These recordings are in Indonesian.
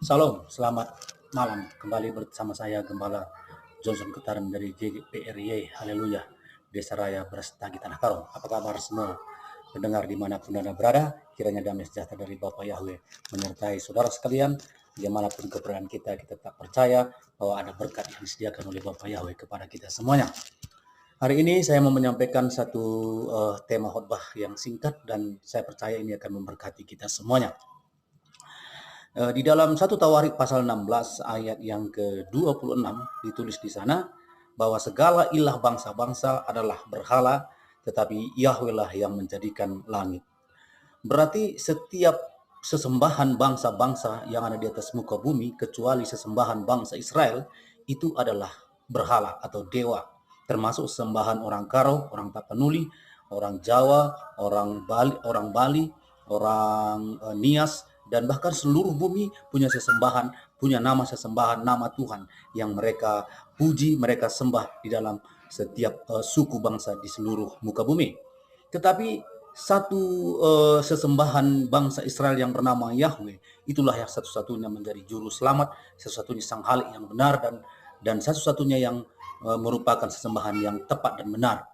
Salam, selamat malam. Kembali bersama saya Gembala Johnson Ketaran dari GPRY, haleluya, Desa Raya Brastagi Tanah Karo. Apa kabar semua pendengar dimanapun Anda berada? Kiranya damai sejahtera dari Bapa Yahweh menyertai saudara sekalian. Dimanapun keberadaan kita tetap percaya bahwa ada berkat yang disediakan oleh Bapa Yahweh kepada kita semuanya. Hari ini saya mau menyampaikan satu tema khotbah yang singkat dan saya percaya ini akan memberkati kita semuanya. Di dalam 1 Tawarik pasal 16 ayat yang ke-26 ditulis di sana bahwa segala ilah bangsa-bangsa adalah berhala, tetapi Yahweh lah yang menjadikan langit. Berarti setiap sesembahan bangsa-bangsa yang ada di atas muka bumi, kecuali sesembahan bangsa Israel, itu adalah berhala atau dewa, termasuk sembahan orang Karo, orang Tapanuli, orang Jawa, orang Bali, orang Nias, dan bahkan seluruh bumi punya sesembahan, punya nama sesembahan, nama Tuhan yang mereka puji, mereka sembah di dalam setiap suku bangsa di seluruh muka bumi. Tetapi satu sesembahan bangsa Israel yang bernama Yahweh, itulah yang satu-satunya menjadi juru selamat, satu-satunya sang Khalik yang benar dan satu-satunya yang merupakan sesembahan yang tepat dan benar.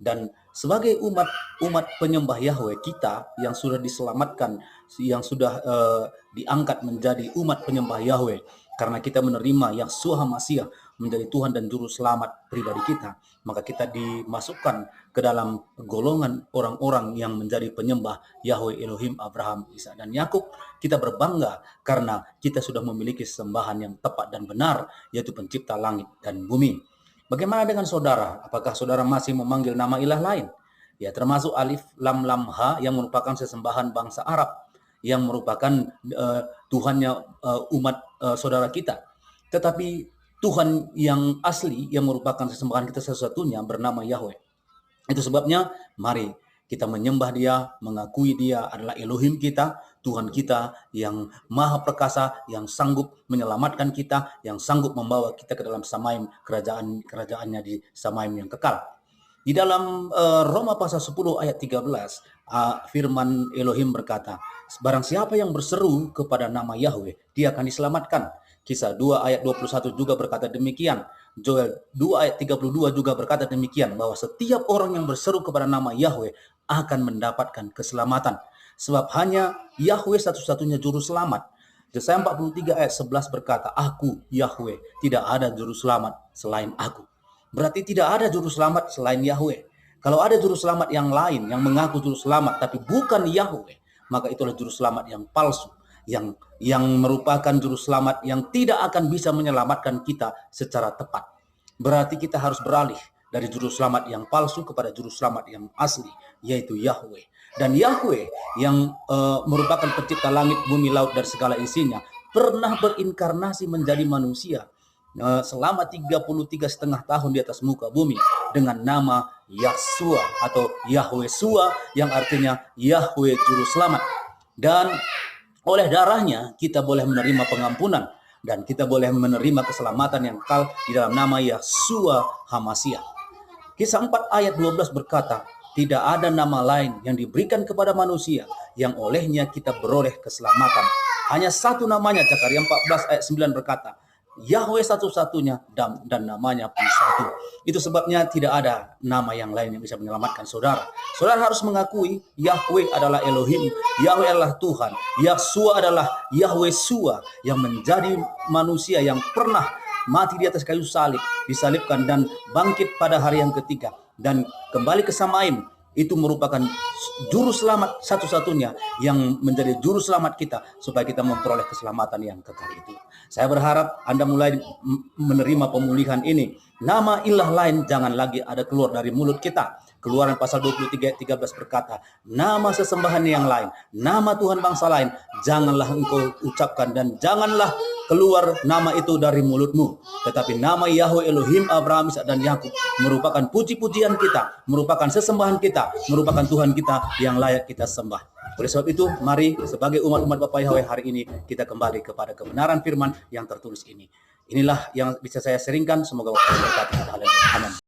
Dan sebagai umat penyembah Yahweh, kita yang sudah diselamatkan, yang sudah diangkat menjadi umat penyembah Yahweh, karena kita menerima Yahshua HaMashiach menjadi Tuhan dan Juru Selamat pribadi kita, maka kita dimasukkan ke dalam golongan orang-orang yang menjadi penyembah Yahweh Elohim Abraham, Ishak dan Yakub. Kita berbangga karena kita sudah memiliki sembahan yang tepat dan benar, yaitu pencipta langit dan bumi. Bagaimana dengan saudara? Apakah saudara masih memanggil nama ilah lain? Ya, termasuk alif, lam, ha yang merupakan sesembahan bangsa Arab, yang merupakan Tuhannya umat saudara kita. Tetapi Tuhan yang asli, yang merupakan sesembahan kita satu-satunya, bernama Yahweh. Itu sebabnya mari kita menyembah Dia, mengakui Dia adalah Elohim kita, Tuhan kita yang maha perkasa, yang sanggup menyelamatkan kita, yang sanggup membawa kita ke dalam Samaim, kerajaannya di Samaim yang kekal. Di dalam Roma pasal 10 ayat 13, firman Elohim berkata, barang siapa yang berseru kepada nama Yahweh, dia akan diselamatkan. Kisah 2 ayat 21 juga berkata demikian. Joel 2 ayat 32 juga berkata demikian, bahwa setiap orang yang berseru kepada nama Yahweh akan mendapatkan keselamatan. Sebab hanya Yahweh satu-satunya juru selamat. Yesaya 43 ayat 11 berkata, Aku Yahweh, tidak ada juru selamat selain Aku. Berarti tidak ada juru selamat selain Yahweh. Kalau ada juru selamat yang lain yang mengaku juru selamat tapi bukan Yahweh, maka itulah juru selamat yang palsu, yang merupakan juru selamat yang tidak akan bisa menyelamatkan kita secara tepat. Berarti kita harus beralih dari juru selamat yang palsu kepada juru selamat yang asli, yaitu Yahweh. Dan Yahweh yang merupakan pencipta langit, bumi, laut, dan segala isinya, pernah berinkarnasi menjadi manusia selama 33,5 tahun di atas muka bumi dengan nama Yahshua atau Yahweh Shua, yang artinya Yahweh Juru Selamat. Dan oleh darahnya kita boleh menerima pengampunan dan kita boleh menerima keselamatan yang kekal di dalam nama Yahshua HaMashiach. Kisah 4 ayat 12 berkata, tidak ada nama lain yang diberikan kepada manusia yang olehnya kita beroleh keselamatan. Hanya satu namanya. Zakaria 14 ayat 9 berkata, Yahweh satu-satunya dan namanya pun satu. Itu sebabnya tidak ada nama yang lain yang bisa menyelamatkan saudara. Saudara harus mengakui Yahweh adalah Elohim, Yahweh adalah Tuhan, Yahshua adalah Yahweh Shua yang menjadi manusia yang pernah mati di atas kayu salib, disalibkan dan bangkit pada hari yang ketiga dan kembali ke Samaim. Itu merupakan juru selamat satu-satunya yang menjadi juru selamat kita supaya kita memperoleh keselamatan yang kekal itu. Saya berharap Anda mulai menerima pemulihan ini. Nama ilah lain jangan lagi ada keluar dari mulut kita. Keluaran pasal 23 ayat 13 berkata, nama sesembahan yang lain, nama Tuhan bangsa lain, janganlah engkau ucapkan dan janganlah keluar nama itu dari mulutmu. Tetapi nama Yahweh Elohim Abraham, Ishak dan Yakub merupakan puji-pujian kita, merupakan sesembahan kita, merupakan Tuhan kita yang layak kita sembah. Oleh sebab itu, mari sebagai umat-umat Bapa Yahweh hari ini kita kembali kepada kebenaran firman yang tertulis ini. Inilah yang bisa saya sharingkan. Semoga Bapak memberkati. Amin.